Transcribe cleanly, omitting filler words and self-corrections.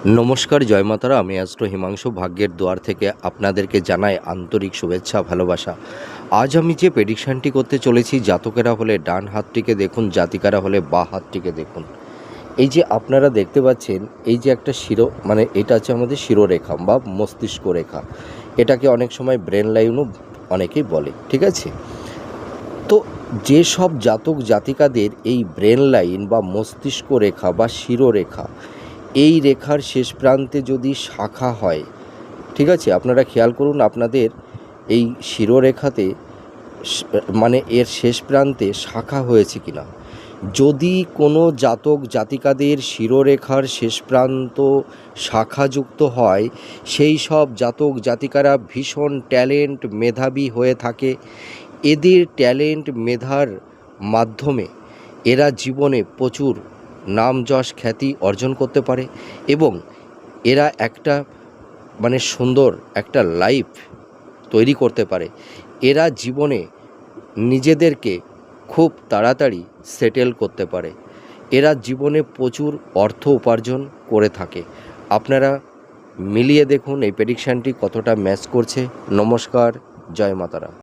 নমস্কার, জয় মাতারা। আমি অ্যাস্ট্রো হিমাংশু ভাগ্যের দুয়ার থেকে আপনাদেরকে জানাই আন্তরিক শুভেচ্ছা, ভালোবাসা। আজ আমি যে প্রেডিকশানটি করতে চলেছি, জাতকেরা হলে ডান হাতটিকে দেখুন, জাতিকারা হলে বাঁ হাতটিকে দেখুন। এই যে আপনারা দেখতে পাচ্ছেন, এই যে একটা এটা হচ্ছে আমাদের শিরোরেখা বা মস্তিষ্ক রেখা। এটাকে অনেক সময় ব্রেন লাইনও অনেকেই বলে, ঠিক আছে? তো যেসব জাতক জাতিকাদের এই ব্রেন লাইন বা মস্তিষ্ক রেখা বা শিরোরেখা, এই রেখার শেষ প্রান্তে যদি শাখা হয়, ঠিক আছে, আপনারা খেয়াল করুন আপনাদের এই শিরোরেখাতে এর শেষ প্রান্তে শাখা হয়েছে কিনা। যদি কোনো জাতক জাতিকাদের শিরোরেখার শেষ প্রান্ত শাখাযুক্ত হয়, সেই সব জাতক জাতিকারা ভীষণ ট্যালেন্ট, মেধাবী হয়ে থাকে। এদের ট্যালেন্ট, মেধার মাধ্যমে এরা জীবনে প্রচুর নাম, যশ, খ্যাতি অর্জন করতে পারে এবং এরা একটা সুন্দর একটা লাইফ তৈরি করতে পারে। এরা জীবনে নিজেদেরকে খুব তাড়াতাড়ি সেটেল করতে পারে। এরা জীবনে প্রচুর অর্থ উপার্জন করে থাকে। আপনারা মিলিয়ে দেখুন এই প্রেডিকশানটি কতটা ম্যাচ করছে। নমস্কার, জয় মাতারা।